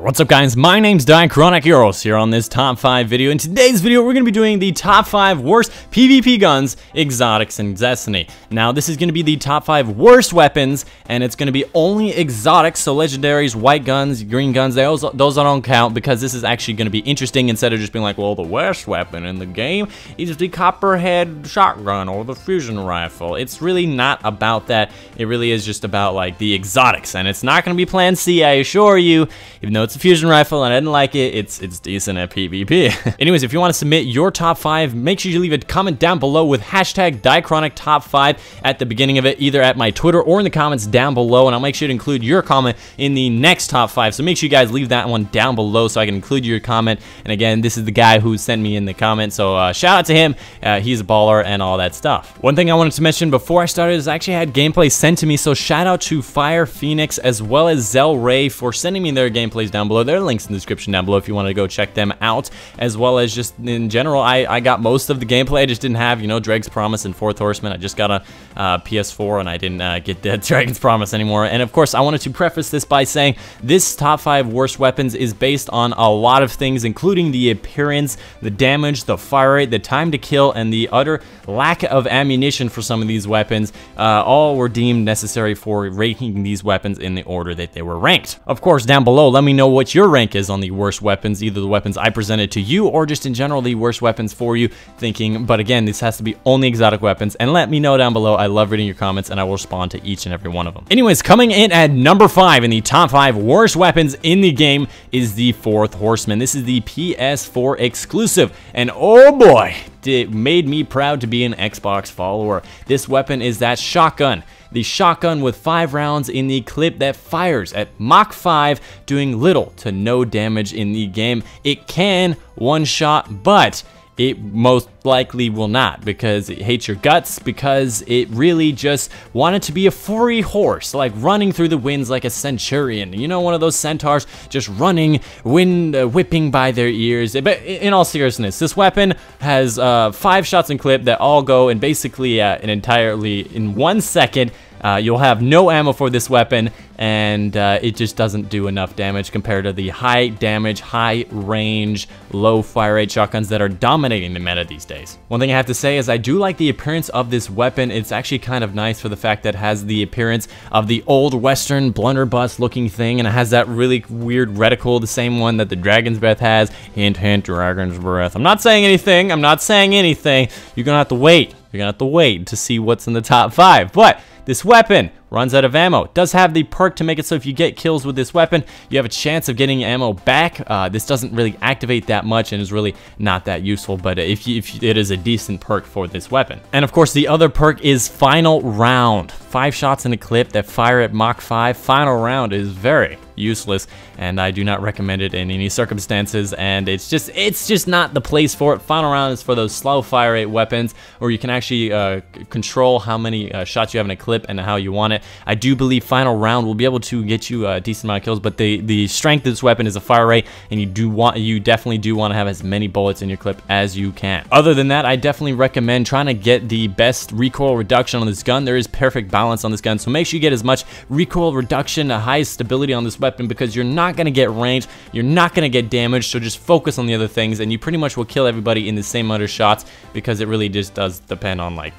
What's up guys, my name's Necrochasm here on this top 5 video. In today's video we're going to be doing the top 5 worst PvP guns, exotics in Destiny. Now this is going to be the top 5 worst weapons, and it's going to be only exotics, so legendaries, white guns, green guns, those don't count, because this is actually going to be interesting instead of just being like, well, the worst weapon in the game is the copperhead shotgun or the fusion rifle. It's really not about that. It really is just about like the exotics, and it's not going to be plan C, I assure you. Even though it's a fusion rifle and I didn't like it, it's decent at PvP. Anyways, if you want to submit your top 5, make sure you leave a comment down below with hashtag DichronicTop5 at the beginning of it, either at my Twitter or in the comments down below, and I'll make sure to include your comment in the next top 5. So make sure you guys leave that one down below so I can include your comment. And again, this is the guy who sent me in the comment, so shout out to him. He's a baller and all that stuff. One thing I wanted to mention before I started is I actually had gameplay sent to me, so shout out to Fire Phoenix as well as Zell Ray for sending me their gameplays down below. There are links in the description down below if you want to go check them out, as well as just in general, I got most of the gameplay. I just didn't have, you know, Dreg's Promise and 4th Horseman. I just got a PS4 and I didn't get the Dragon's Promise anymore. And of course, I wanted to preface this by saying this top 5 worst weapons is based on a lot of things, including the appearance, the damage, the fire rate, the time to kill, and the utter lack of ammunition for some of these weapons. All were deemed necessary for ranking these weapons in the order that they were ranked. Of course, down below, let me know what your rank is on the worst weapons, either the weapons I presented to you or just in general the worst weapons for you thinking. But again, this has to be only exotic weapons, and let me know down below. I love reading your comments and I will respond to each and every one of them. Anyways, coming in at number 5 in the top 5 worst weapons in the game is the 4th Horseman. This is the PS4 exclusive, and oh boy, it made me proud to be an Xbox follower. This weapon is that shotgun. The shotgun with 5 rounds in the clip that fires at Mach 5, doing little to no damage in the game. It can one-shot, but it most likely will not, because it hates your guts, because it really just wanted to be a furry horse, like running through the winds like a centurion. You know, one of those centaurs just running, wind whipping by their ears. But in all seriousness, this weapon has 5 shots in clip that all go in basically entirely in 1 second. You'll have no ammo for this weapon, and it just doesn't do enough damage compared to the high damage, high range, low fire rate shotguns that are dominating the meta these days. One thing I have to say is I do like the appearance of this weapon. It's actually kind of nice for the fact that it has the appearance of the old western blunderbuss looking thing, and it has that really weird reticle, the same one that the Dragon's Breath has. Hint, hint, Dragon's Breath. I'm not saying anything. I'm not saying anything. You're gonna have to wait. You're gonna have to wait to see what's in the top 5. But this weapon runs out of ammo. It does have the perk to make it so if you get kills with this weapon, you have a chance of getting ammo back. This doesn't really activate that much and is really not that useful, but if it is a decent perk for this weapon. And of course, the other perk is Final Round. 5 shots in a clip that fire at Mach 5. Final Round is very useless, and I do not recommend it in any circumstances, and it's just not the place for it. Final Round is for those slow fire rate weapons, where you can actually control how many shots you have in a clip and how you want it. I do believe Final Round will be able to get you a decent amount of kills, but the strength of this weapon is a fire rate, and you definitely do want to have as many bullets in your clip as you can. Other than that, I definitely recommend trying to get the best recoil reduction on this gun. There is perfect balance on this gun, so make sure you get as much recoil reduction, the highest stability on this weapon, because you're not going to get range, you're not going to get damage, so just focus on the other things, and you pretty much will kill everybody in the same amount of shots, because it really just does depend on like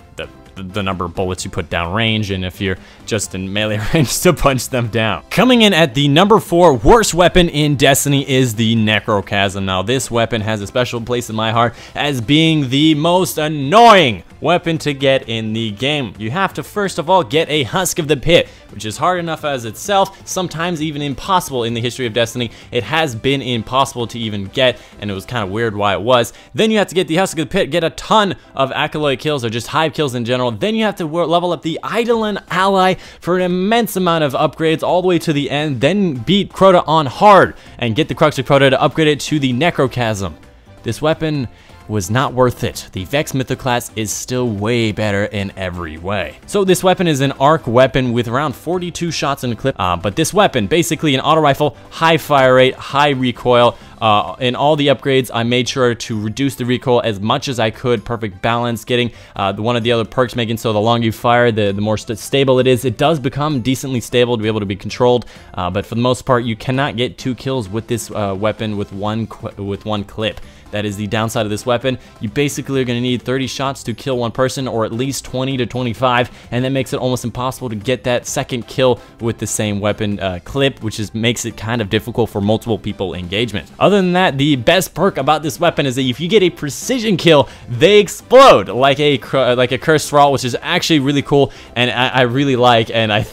the number of bullets you put down range, and if you're just in melee range to punch them down. Coming in at the number 4 worst weapon in Destiny is the Necrochasm. Now this weapon has a special place in my heart as being the most annoying weapon to get in the game. You have to first of all get a Husk of the Pit, which is hard enough as itself, sometimes even impossible in the history of Destiny. It has been impossible to even get, and it was kind of weird why it was. Then you have to get the Husk of the Pit, get a ton of Acolyte kills or just hive kills in general. Then you have to level up the Eidolon Ally for an immense amount of upgrades all the way to the end, then beat Crota on hard and get the Crux of Crota to upgrade it to the Necrochasm. This weapon was not worth it. The Vex Mythoclast is still way better in every way. So this weapon is an arc weapon with around 42 shots in a clip, but this weapon, basically an auto rifle, high fire rate, high recoil, In all the upgrades, I made sure to reduce the recoil as much as I could. Perfect balance, getting one of the other perks making so the longer you fire, the more stable it is. It does become decently stable to be able to be controlled, but for the most part, you cannot get 2 kills with this weapon with one clip. That is the downside of this weapon. You basically are going to need 30 shots to kill one person, or at least 20 to 25, and that makes it almost impossible to get that second kill with the same weapon clip, which makes it kind of difficult for multiple people engagement. Other than that, the best perk about this weapon is that if you get a precision kill, they explode like a cursed thrall, which is actually really cool, and I really like, and I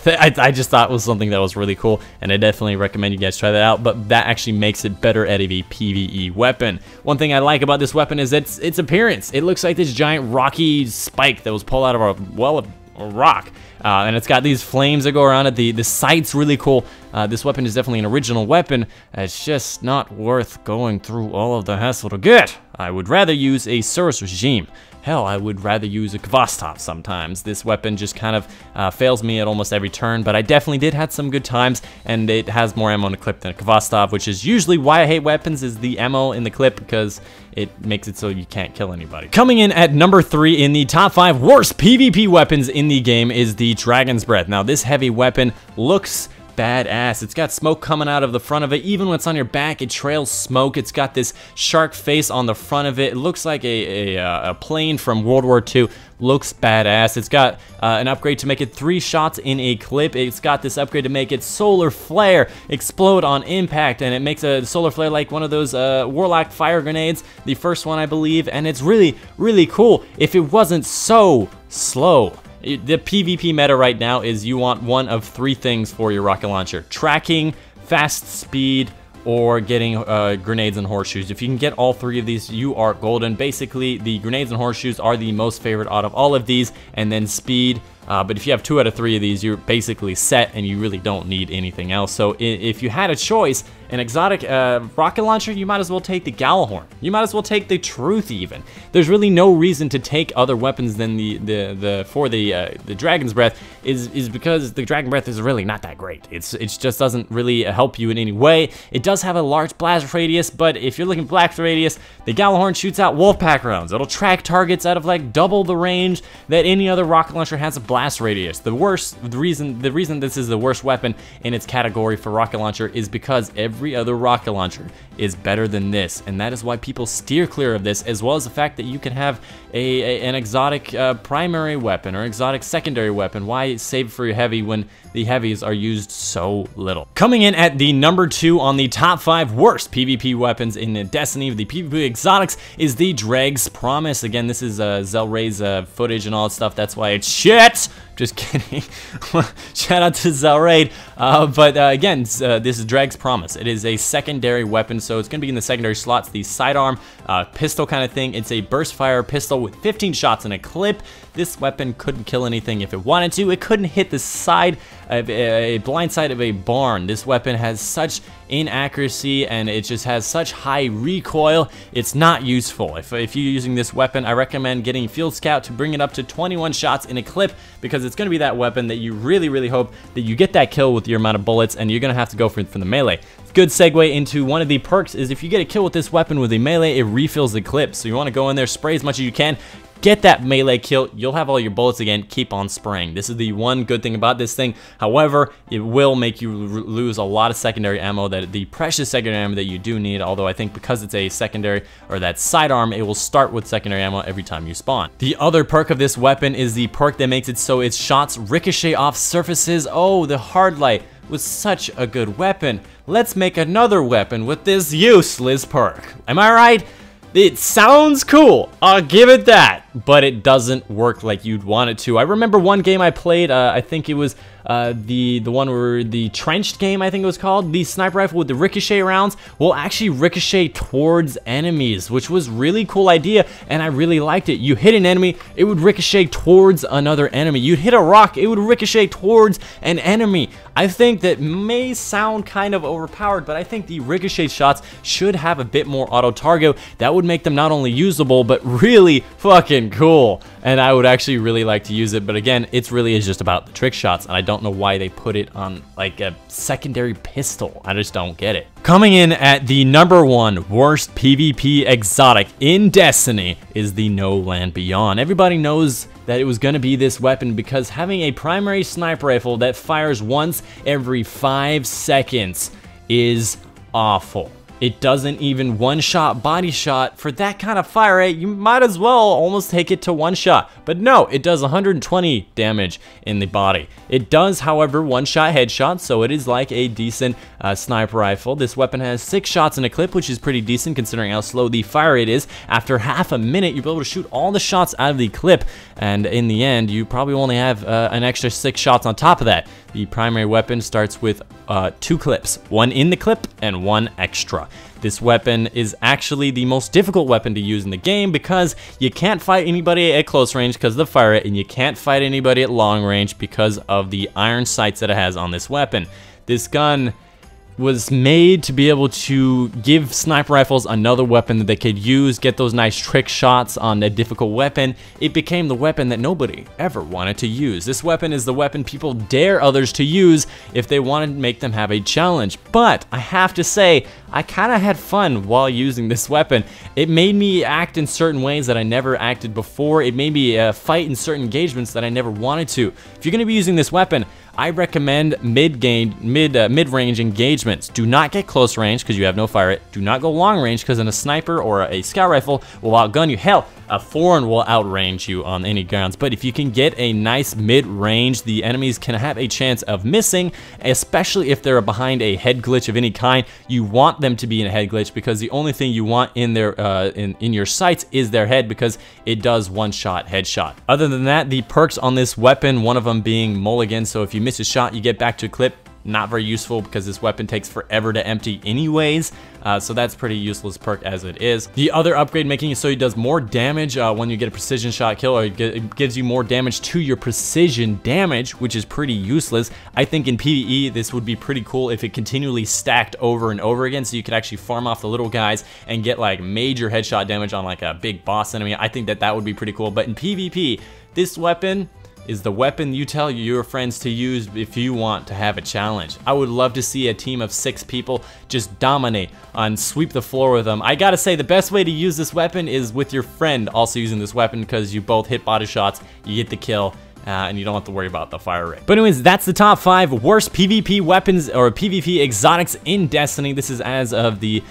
just thought it was something that was really cool, and I definitely recommend you guys try that out. But that actually makes it better at a PvE weapon. One thing I like about this weapon is its appearance. It looks like this giant rocky spike that was pulled out of a rock. And it's got these flames that go around it. The sight's really cool. This weapon is definitely an original weapon. It's just not worth going through all of the hassle to get. I would rather use a Surus regime. Hell, I would rather use a Kvastov sometimes. This weapon just kind of fails me at almost every turn, but I definitely did have some good times, and it has more ammo in the clip than a Kvastov, which is usually why I hate weapons, is the ammo in the clip, because it makes it so you can't kill anybody. Coming in at number 3 in the top 5 worst PvP weapons in the game is the Dragon's Breath. Now, this heavy weapon looks badass. It's got smoke coming out of the front of it. Even when it's on your back, it trails smoke. It's got this shark face on the front of it. It looks like a plane from World War II. Looks badass. It's got an upgrade to make it 3 shots in a clip. It's got this upgrade to make it solar flare, explode on impact, and it makes a solar flare like one of those Warlock fire grenades, the first one I believe, and it's really, really cool if it wasn't so slow. The PvP meta right now is you want one of 3 things for your rocket launcher: tracking, fast speed, or getting grenades and horseshoes. If you can get all 3 of these, you are golden. Basically, the grenades and horseshoes are the most favorite out of all of these, and then speed. But if you have 2 out of 3 of these, you're basically set, and you really don't need anything else. So if you had a choice, an exotic rocket launcher, you might as well take the Gjallarhorn. You might as well take the Truth even. There's really no reason to take other weapons than the Dragon's Breath, is because the Dragon Breath is really not that great. It just doesn't really help you in any way. It does have a large blast radius, but if you're looking at blast radius, the Gjallarhorn shoots out Wolfpack rounds. It'll track targets out of like double the range that any other rocket launcher has a blast radius. The reason this is the worst weapon in its category for rocket launcher is because every other rocket launcher is better than this, and that is why people steer clear of this, as well as the fact that you can have an exotic primary weapon or exotic secondary weapon. Why save for your heavy when the heavies are used so little? Coming in at the number 2 on the top 5 worst PvP weapons in Destiny, the PvP exotics, is the Dreg's Promise. Again, this is Zelray's footage and all that stuff. That's why it's shit. Just kidding. Shout out to Zelray. Again, this is Dreg's Promise. It is a secondary weapon, so it's going to be in the secondary slots. The sidearm pistol kind of thing. It's a burst fire pistol with 15 shots in a clip. This weapon couldn't kill anything if it wanted to. It couldn't hit the side of a blind side of a barn. This weapon has such inaccuracy, and it just has such high recoil. It's not useful. If you're using this weapon, I recommend getting Field Scout to bring it up to 21 shots in a clip, because it's going to be that weapon that you really, really hope that you get that kill with your amount of bullets, and you're going to have to go for the melee. Good segue into one of the perks is if you get a kill with this weapon with a melee, it refills the clip. So you want to go in there, spray as much as you can, get that melee kill, you'll have all your bullets again, keep on spraying. This is the one good thing about this thing. However, it will make you lose a lot of secondary ammo, the precious secondary ammo that you do need, although I think because it's a secondary, or that sidearm, it will start with secondary ammo every time you spawn. The other perk of this weapon is the perk that makes it so its shots ricochet off surfaces. Oh, the Hard Light was such a good weapon. Let's make another weapon with this useless perk. Am I right? It sounds cool, I'll give it that, but it doesn't work like you'd want it to. I remember one game I played, I think it was the one where the trenched game, I think it was called. The sniper rifle with the ricochet rounds will actually ricochet towards enemies, which was really cool idea, and I really liked it. You hit an enemy, it would ricochet towards another enemy. You'd hit a rock, it would ricochet towards an enemy. I think that may sound kind of overpowered, but I think the ricochet shots should have a bit more auto target. That would make them not only usable, but really fucking cool. And I would actually really like to use it, but again, it's really is just about the trick shots, and I don't know why they put it on like a secondary pistol. I just don't get it. Coming in at the #1 worst PvP exotic in Destiny is the No Land Beyond. Everybody knows that it was going to be this weapon because having a primary sniper rifle that fires once every 5 seconds is awful. It doesn't even one-shot body shot. For that kind of fire rate, you might as well almost take it to one shot. But no, it does 120 damage in the body. It does, however, one-shot headshot, so it is like a decent sniper rifle. This weapon has 6 shots in a clip, which is pretty decent considering how slow the fire rate is. After half a minute, you'll be able to shoot all the shots out of the clip, and in the end, you probably only have an extra 6 shots on top of that. The primary weapon starts with 2 clips, 1 in the clip and 1 extra. This weapon is actually the most difficult weapon to use in the game because you can't fight anybody at close range because of the fire rate, and you can't fight anybody at long range because of the iron sights that it has on this weapon. This gun was made to be able to give sniper rifles another weapon that they could use, get those nice trick shots on a difficult weapon. It became the weapon that nobody ever wanted to use. This weapon is the weapon people dare others to use if they wanted to make them have a challenge. But I have to say, I kind of had fun while using this weapon. It made me act in certain ways that I never acted before. It made me fight in certain engagements that I never wanted to. If you're going to be using this weapon, I recommend mid-range engagements. Do not get close range because you have no fire rate. Do not go long range because a sniper or a scout rifle will outgun you. Hell, a Thorn will outrange you on any grounds. But if you can get a nice mid-range, the enemies can have a chance of missing, especially if they're behind a head glitch of any kind. You want them to be in a head glitch because the only thing you want in their in your sights is their head because it does one-shot headshot. Other than that, the perks on this weapon, one of them being mulligan, so if you miss a shot, you get back to a clip. Not very useful because this weapon takes forever to empty anyways, so that's pretty useless perk as it is. The other upgrade making it so it does more damage when you get a precision shot kill, or it gives you more damage to your precision damage, which is pretty useless. I think in PvE this would be pretty cool if it continually stacked over and over again, so you could actually farm off the little guys and get like major headshot damage on like a big boss enemy. I think that would be pretty cool. But in PvP, this weapon is the weapon you tell your friends to use if you want to have a challenge. I would love to see a team of 6 people just dominate and sweep the floor with them. I gotta say, the best way to use this weapon is with your friend also using this weapon because you both hit body shots, you get the kill, and you don't have to worry about the fire rate. But anyways, that's the top 5 worst PvP weapons or PvP exotics in Destiny. This is as of the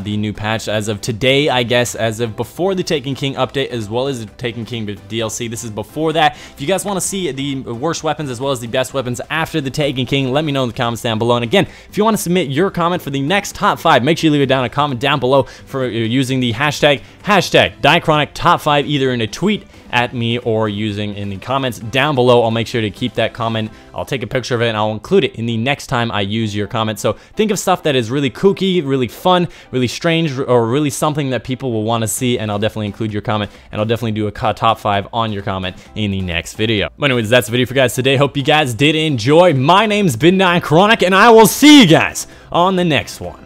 new patch, as of today, I guess, as of before the Taken King update, as well as the Taken King DLC. This is before that. If you guys want to see the worst weapons as well as the best weapons after the Taken King, let me know in the comments down below. And again, if you want to submit your comment for the next top 5, make sure you leave it down a comment down below for using the hashtag Diachronic top 5, either in a tweet at me or using in the comments down below. I'll make sure to keep that comment. I'll take a picture of it and I'll include it in the next time I use your comment. So think of stuff that is really kooky, really fun, really strange, or really something that people will want to see, and I'll definitely include your comment, and I'll definitely do a top 5 on your comment in the next video. But anyways, that's the video for you guys today. Hope you guys did enjoy. My name's been Necrochasm, and I will see you guys on the next one.